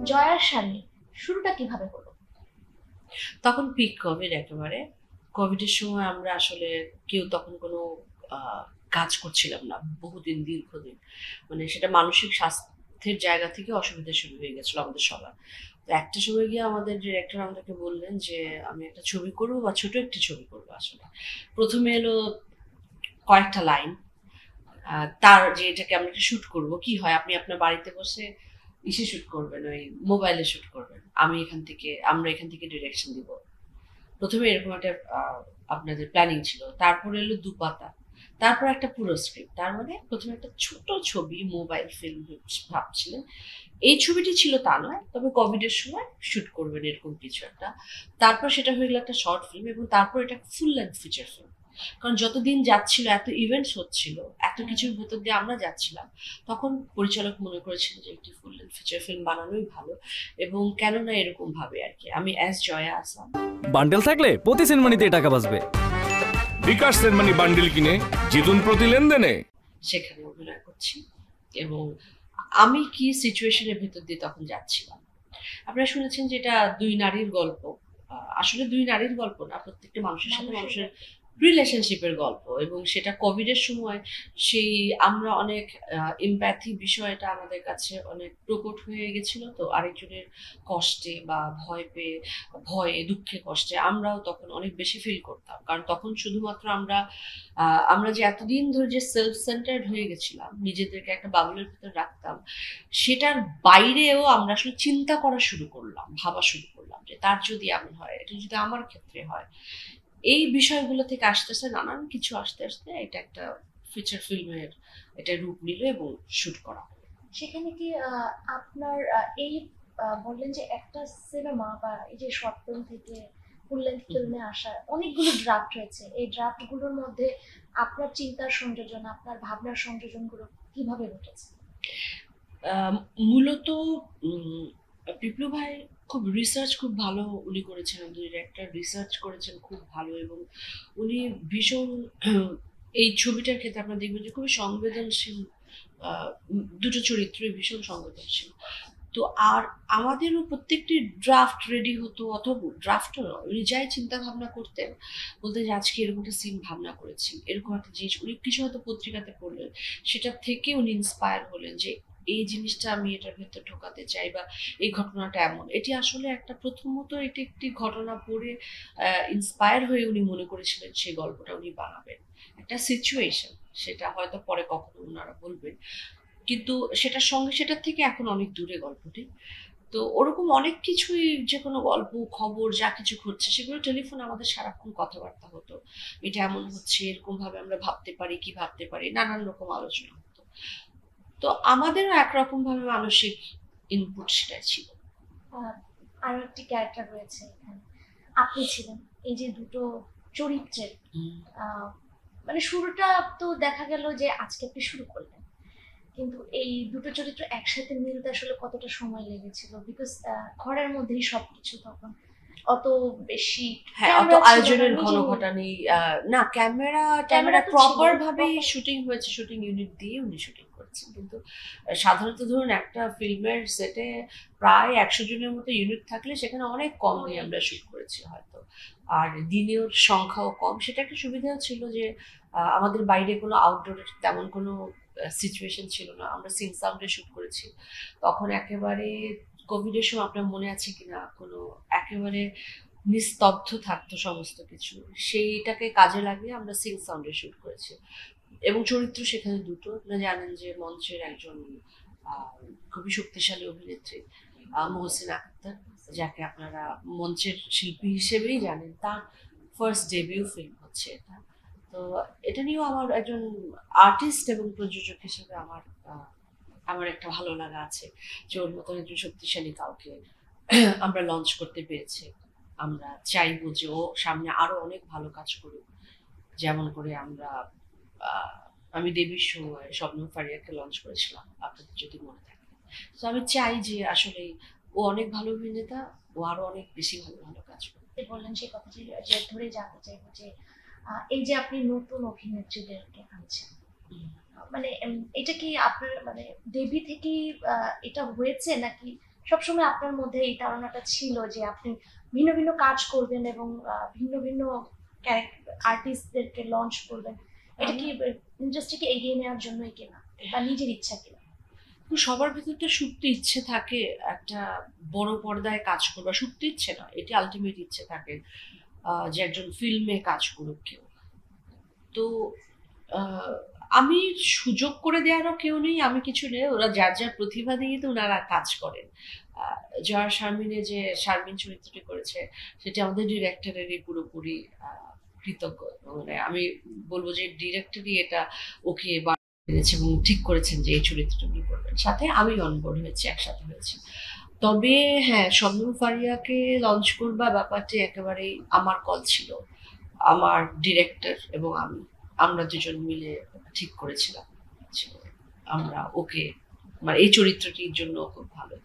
জয়ার সানি শুরুটা কিভাবে হলো? তখন পিক কোভিড একেবারে। কোভিডের সময় আমরা আসলে কেউ তখন কোনো আহ, কাজ করছিলাম না বহুদিন, দীর্ঘদিন। মানে সেটা মানসিক স্বাস্থ্যের জায়গা থেকে অসুবিধা শুরু হয়ে গেছিল আমাদের সবার। তো একটা সময় গিয়ে আমাদের ডিরেক্টর আমাদেরকে বললেন যে আমি একটা ছবি করবো, বা ছোট একটি ছবি করবো আসলে। প্রথমে এলো কয়েকটা লাইন, তার যে এটাকে আমরা একটা শুট করব, কি হয় আপনি আপনার বাড়িতে বসে ইসে শুট করবেন, ওই মোবাইলে শুট করবেন, আমরা এখান থেকে ডিরেকশন দিব। প্রথমে এরকম একটা আপনাদের প্ল্যানিং ছিল। তারপর এলো দুপাতা, তারপর একটা পুরো স্ক্রিপ্ট। তার মানে প্রথমে একটা ছোট ছবি মোবাইল ফিল্ম ভাবছিলেন। এই ছবিটি ছিল তা নয়, তবে কোভিড এর সময় শুট করবেন এরকম কিছু একটা। তারপর সেটা হয়ে গেল একটা শর্ট ফিল্ম, এবং তারপর এটা ফুল লেন্থ ফিচার ফিল্ম। কারণ যতদিন যাচ্ছিল, এত ইভেন্টস হচ্ছিল, এত কিছুর ভেতর দিয়ে আমরা যাচ্ছিলাম, তখন পরিচালক মনে করেছিল যে একটি ফুল লেন্থ ফিচার ফিল্ম বানানোই ভালো। এবং কেননা এরকম ভাবে আর কি, আমি অ্যাজ জয়া আসাম। বান্ডেল থাকলে প্রতি সেনমানিতে টাকা বাঁচবে। বিকাশ সেনমানি বান্ডিল কিনে জিতুন প্রতি লেনদেনে। সেখানে অভিনয় করছি, এবং আমি কি সিচুয়েশনের ভেতর দিয়ে তখন যাচ্ছিলাম। আপনারা শুনেছেন যে এটা দুই নারীর গল্প। আসলে দুই নারীর গল্প না, প্রত্যেকটা মানুষের সাথে মানুষের রিলেশনশিপের গল্প, এবং সেটা কোভিড এর সময় সেই আমরা অনেক এমপ্যাথি বিষয়টা আমাদের কাছে অনেক প্রকট হয়ে গেছিল। তো আরেকজনের কষ্টে বা ভয়ে দুঃখে কষ্টে আমরাও তখন অনেক বেশি ফিল করতাম। কারণ তখন শুধুমাত্র আমরা যে এতদিন ধরে যে সেলফ সেন্টার্ড হয়ে গেছিলাম, নিজেদেরকে একটা বাবলের ভিতর রাখতাম, সেটার বাইরেও আমরা আসলে চিন্তা করা শুরু করলাম, ভাবা শুরু করলাম যে তার যদি এমন হয়, এটা যদি আমার ক্ষেত্রে হয়। এই বিষয়গুলো থেকে আস্তে আস্তে নানান কিছু আস্তে আস্তে এটা একটা ফিচার ফিল্মের এটা রূপ নিল এবং শুট করা হলো। সেখানে কি আপনার এই বললেন যে একটা সিনেমা বা এই যে শর্ট ফিল্ম থেকে ফুল লেন্থ ফিল্মে আসা অনেকগুলো ড্রাফট হয়েছে, এই ড্রাফট গুলোর মধ্যে আপনার চিন্তার সংযোজন, আপনার ভাবনার সংযোজন গুলো কিভাবে ঘটেছে? মূলত পিপলু ভাই খুব রিসার্চ খুব ভালো উনি করেছেন, ডিরেক্টর রিসার্চ করেছেন খুব ভালো। এবং উনি ভীষণ এই ছবিটার ক্ষেত্রে আপনারা দেখবেন যে খুবই সংবেদনশীল। দুটো চরিত্রই ভীষণ সংবেদনশীল। তো আর আমাদেরও প্রত্যেকটি ড্রাফট রেডি হতো, অথবা ড্রাফটও নয়, উনি যাই চিন্তা ভাবনা করতেন, বলতেন যে আজকে এরকম একটা সিন ভাবনা করেছি, এরকম একটা জিনিস উনি কিছু হয়তো পত্রিকাতে পড়লেন, সেটা থেকে উনি ইন্সপায়ার হলেন যে এই জিনিসটা আমি এটার ভেতর ঢোকাতে চাই, বা এই ঘটনাটা এমন। এটি আসলে একটা, প্রথমত এটি একটি ঘটনা পড়ে ইন্সপায়ার হয়ে উনি মনে করেছিলেন সেই গল্পটা উনি বানাবেন, একটা সিচুয়েশন। সেটা হয়তো পরে কখনো ওনারা বলবেন, কিন্তু সেটার সঙ্গে সেটার থেকে এখন অনেক দূরে গল্পটি। তো ওরকম অনেক কিছুই, যে কোনো গল্প খবর যা কিছু ঘটছে সেগুলো টেলিফোনে আমাদের সারাক্ষণ কথাবার্তা হতো। এটা এমন হচ্ছে, এরকম ভাবে আমরা ভাবতে পারি, কি ভাবতে পারি, নানান রকম আলোচনা হতো। তো আমাদেরও একরকম ভাবে মানসিক ইনপুট সেটাই ছিল। আহ, আরো একটি ক্যারেক্টার রয়েছে এখানে, আপনি ছিলেন এই যে দুটো চরিত্রের। হুম। আহ, মানে শুরুটা তো দেখা গেল যে আজকে আপনি শুরু করলেন, কিন্তু এই দুটো চরিত্র একসাথে মিলতে আসলে কতটা সময় লেগেছিল? বিকজ ঘরের মধ্যেই সবকিছু তখন, অত বেশি হ্যাঁ, অত ক্যামেরা ছিল না, আয়োজনের নিজে ঘনঘটা নেই। না, ক্যামেরা ক্যামেরা ট্যামেরা তো ছিল প্রপার ভাবেই proper। শুটিং হয়েছে, শুটিং ইউনিট দিয়ে উনি শুটিং করেছেন। কিন্তু সাধারণত ধরুন একটা ফিল্মের সেটে প্রায় 100 জনের মতো ইউনিট থাকলে সেখানে অনেক কম দিয়ে আমরা শুট করেছি হয়তো। আর দিনের সংখ্যাও কম, সেটা একটা সুবিধাও ছিল যে আমাদের বাইরে কোনো আউটডোরের তেমন কোনো সিচুয়েশন ছিল না, আমরা সিং সাউন্ডে শুট করেছি। তখন একেবারে কোভিড এর সময় আপনার মনে আছে কিনা, কোনো একেবারে নিস্তব্ধ থাকতো সমস্ত কিছু, সেইটাকে কাজে লাগিয়ে আমরা সিং সাউন্ডে শুট করেছি। এবং চরিত্র সেখানে দুটো। আপনারা জানেন যে মঞ্চের একজন আহ, খুবই শক্তিশালী অভিনেত্রী, মহসিন আক্তার, যাকে আপনারা মঞ্চের শিল্পী হিসেবেই জানেন। তার ফার্স্ট ডেবিউ ফিল্ম হচ্ছে এটা। তো এটা নিয়েও আমার একজন আর্টিস্ট এবং প্রযোজক হিসেবে আমার একটা ভালো লাগা আছে যে ওর মতন একজন শক্তিশালী কাউকে আমরা লঞ্চ করতে পেরেছি। আমরা চাইবো যে ও সামনে আরো অনেক ভালো কাজ করুক, যেমন করে আহ, আমি দেবীর সময় শবনম ফারিয়াকে লঞ্চ করেছিলাম, আপনাদের যদি মনে থাকে। তো আমি চাই যে আসলে ও অনেক ভালো অভিনেতা, ও আরো অনেক বেশি ভালো ভালো কাজ করুক। যে বললেন সেই কথাটি যে ধরে জানতে চাইবো যে এই যে আপনি নতুন অভিনেত্রীদেরকে আনছেন, মানে এটা কি আপনার মানে দেবী থেকেই এটা হয়েছে, নাকি সবসময় আপনার মধ্যে এই ধারণাটা ছিল যে আপনি ভিন্ন ভিন্ন কাজ করবেন এবং ভিন্ন ভিন্ন আর্টিস্টদেরকে লঞ্চ করবেন? এটা কি ইন্ডাস্ট্রিকে এগিয়ে নেওয়ার জন্যই কিনা বা নিজের ইচ্ছা কিনা? সবার ভিতরে তো সুপ্ত ইচ্ছে থাকে একটা বড় পর্দায় কাজ করবা, সুপ্ত ইচ্ছে না, এটি আলটিমেট ইচ্ছে থাকে যে একজন ফিল্মে কাজ করুক কেউ। তো আহ, আমি সুযোগ করে দেওয়ারও কেউ নেই, আমি কিছু নেই, ওরা যার যার প্রতিভা দিয়ে তো ওনারা কাজ করেন। জয়া শারমিনে যে শারমিন চরিত্রটি করেছে সেটা আমাদের ডিরেক্টরেরই পুরোপুরি কৃতজ্ঞ। মানে আমি বলবো যে ডিরেক্টরই এটা ওকে এনেছে এবং ঠিক করেছেন যে এই চরিত্রটা উনি করবেন, সাথে আমি অনবোর্ড হয়েছি, একসাথে হয়েছি। তবে হ্যাঁ, শবনম ফারিয়াকে লঞ্চ করবা ব্যাপারটি একেবারেই আমার কল ছিল, আমার ডিরেক্টর এবং আমরা দুজন মিলে ঠিক করেছিলাম যে আমরা ওকে, মানে এই চরিত্রটির জন্য খুব ভালো।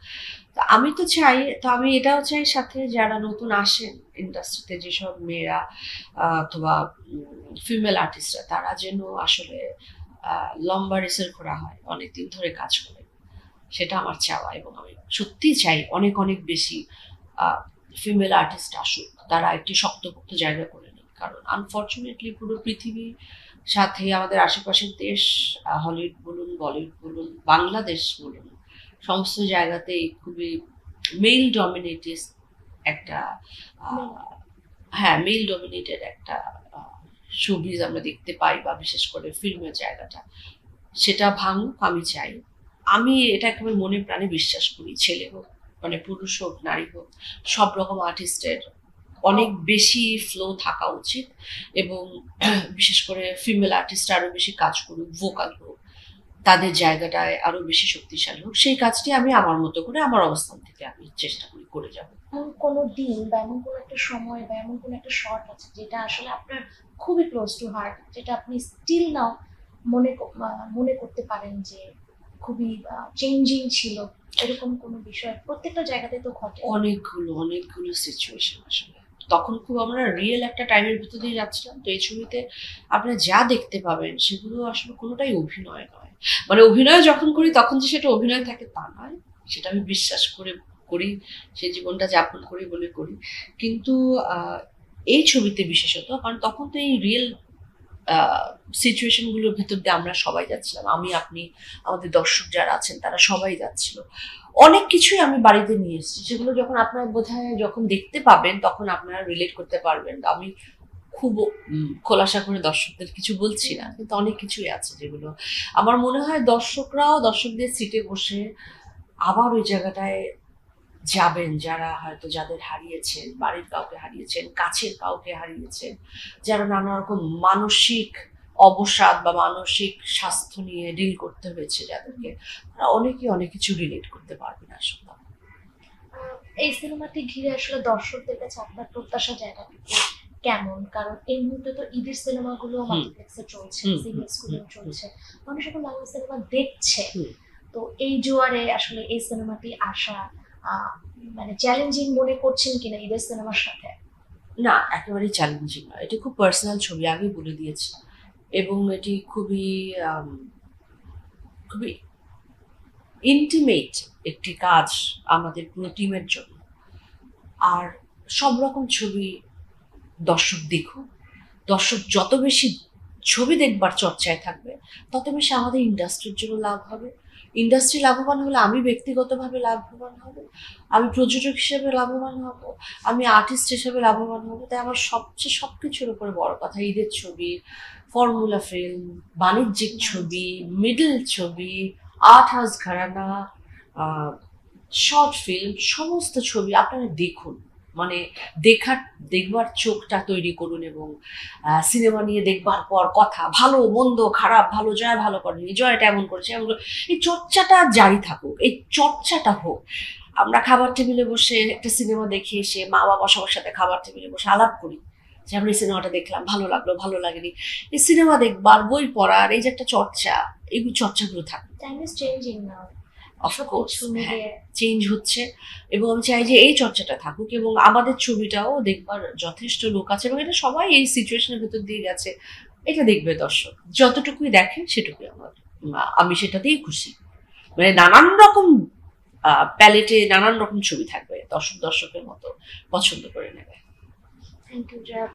তো আমি তো চাই, তো আমি এটাও চাই সাথে যারা নতুন আসেন ইন্ডাস্ট্রিতে, যেসব মেয়েরা অথবা ফিমেল আর্টিস্টরা, তারা যেন আসলে লম্বা রেসের করা হয়, অনেকদিন ধরে কাজ করে, সেটা আমার চাওয়া। এবং আমি সত্যিই চাই অনেক অনেক বেশি ফিমেল আর্টিস্ট আসুক, তারা একটি শক্তপোক্ত জায়গা করে নিক। কারণ আনফর্চুনেটলি পুরো পৃথিবীর সাথে আমাদের আশেপাশের দেশ, হলিউড বলুন, বলিউড বলুন, বাংলাদেশ বলুন, সমস্ত জায়গাতেই খুবই মেল ডমিনেটেড একটা হ্যাঁ, মেল ডমিনেটেড একটা শোবিজ আমরা দেখতে পাই, বা বিশেষ করে ফিল্মের জায়গাটা, সেটা ভাঙুক আমি চাই। আমি এটা একেবারে মনে প্রাণে বিশ্বাস করি, ছেলে হোক, মানে পুরুষ হোক, নারী হোক, সব রকম আর্টিস্টের অনেক বেশি ফ্লো থাকা উচিত। এবং বিশেষ করে ফিমেল আর্টিস্ট আরো বেশি কাজ করুক, ভোকাল হোক, তাদের জায়গাটায় আরো বেশি শক্তিশালী হোক। সেই কাজটি আমি আমার মতো করে, আমার অবস্থান থেকে আমি চেষ্টা করি করে যাবো। এমন কোনো দিন বা এমন কোনো একটা সময় বা এমন কোনো একটা শট আছে যেটা আসলে আপনার খুবই ক্লোজ টু হার্ট, যেটা আপনি স্টিল নাও মনে করতে পারেন যে খুবই চেঞ্জিং ছিল? এরকম কোনো বিষয় প্রত্যেকটা জায়গাতে তো ঘটে। অনেকগুলো সিচুয়েশন আসলে তখন খুব আমরা রিয়েল একটা টাইমের ভিতর দিয়ে যাচ্ছিলাম। তো এই ছবিতে আপনারা যা দেখতে পাবেন সেগুলো আসলে কোনোটাই অভিনয় নয়। মানে অভিনয় যখন করি তখন যে সেটা অভিনয় থাকে তা নয়, সেটা আমি বিশ্বাস করে করি, সেই জীবনটা যাপন করি বলে করি। কিন্তু এই ছবিতে বিশেষত, কারণ তখন তো এই রিয়েল সিচুয়েশন গুলোর ভেতর দিয়ে আমরা সবাই যাচ্ছিলাম, আমি, আপনি, আমাদের দর্শক যারা আছেন তারা সবাই যাচ্ছিল। অনেক কিছুই আমি বাড়িতে নিয়ে এসেছি, সেগুলো যখন আপনারা বোধহয় যখন দেখতে পাবেন তখন আপনারা রিলেট করতে পারবেন। আমি খুব খোলাসা করে দর্শকদের কিছু বলছি না, কিন্তু অনেক কিছুই আছে যেগুলো আমার মনে হয় দর্শকরাও দর্শকদের সিটে বসে আবার ওই জায়গাটায় যাবেন, যারা হয়তো যাদের হারিয়েছেন, বাড়ির কাউকে হারিয়েছেন, কাছের কাউকে হারিয়েছেন, যারা নানা রকম মানসিক অবসাদ বা মানসিক স্বাস্থ্য নিয়ে ডিল করতে হয়েছে যাদেরকে, তারা অনেকেই অনেক কিছু রিলেট করতে পারবেন আসলে। এই সিনেমাটি ঘিরে আসলে দর্শকদের কাছে আপনার প্রত্যাশা জায়গাটা কেমন? কারণ এই মুহূর্তে তো ঈদের সিনেমাগুলো মাল্টিপ্লেক্সে চলছে, সিরিয়াস গুলো চলছে, মানুষ এখন বাংলা সিনেমা দেখছে। তো এই জোয়ারে আসলে এই সিনেমাটি আসা মানে চ্যালেঞ্জিং মনে করছেন কিনা ঈদের সিনেমার সাথে? না, একেবারেই চ্যালেঞ্জিং না, এটি খুব পার্সোনাল ছবি, আগে বলে দিয়েছি। এবং এটি খুবই খুবই ইন্টিমেট একটি কাজ আমাদের পুরো টিমের জন্য। আর সব রকম ছবি দর্শক দেখুক, দর্শক যত বেশি ছবি দেখবার চর্চায় থাকবে তত বেশি আমাদের ইন্ডাস্ট্রির জন্য লাভ হবে। ইন্ডাস্ট্রি লাভবান হলে আমি ব্যক্তিগতভাবে লাভবান হব, আমি প্রযোজক হিসেবে লাভবান হব, আমি আর্টিস্ট হিসেবে লাভবান হব। তাই আমার সবচেয়ে সবকিছুর উপরে বড় কথা ঈদের ছবি, ফর্মুলা ফিল্ম, বাণিজ্যিক ছবি, মিডল ছবি, আর্ট হাউস ঘরানা, শর্ট ফিল্ম, সমস্ত ছবি আপনারা দেখুন। মানে দেখবার চোখটা তৈরি করুন। এবং সিনেমা নিয়ে দেখবার পর কথা, ভালো মন্দ খারাপ, ভালো জয় ভালো করেনি, জয় এটা এমন করেছে, এমন, এই চর্চাটা জারি থাকুক, এই চর্চাটা হোক। আমরা খাবার টেবিলে বসে একটা সিনেমা দেখে এসে মা বাবা সবার সাথে খাবার টেবিলে বসে আলাপ করি যে আমরা এই সিনেমাটা দেখলাম, ভালো লাগলো, ভালো লাগেনি। এই সিনেমা দেখবার, বই পড়ার, এই যে একটা চর্চা, এই চর্চাগুলো থাকুক। Time is changing now, of course change হচ্ছে, এবং আমি চাই যে এই চর্চাটা থাকুক এবং আমাদের ছবিটাও দেখবার যথেষ্ট লোক আছে। এবং এটা সবাই এই সিচুয়েশনের ভেতর দিয়ে গেছে, এটা দেখবে দর্শক, যতটুকুই দেখেন সেটুকুই আমার, আমি সেটাতেই খুশি। মানে নানান রকম প্যালেটে নানান রকম ছবি থাকবে, দর্শকের মতো পছন্দ করে নেবে। Thank you Jaya.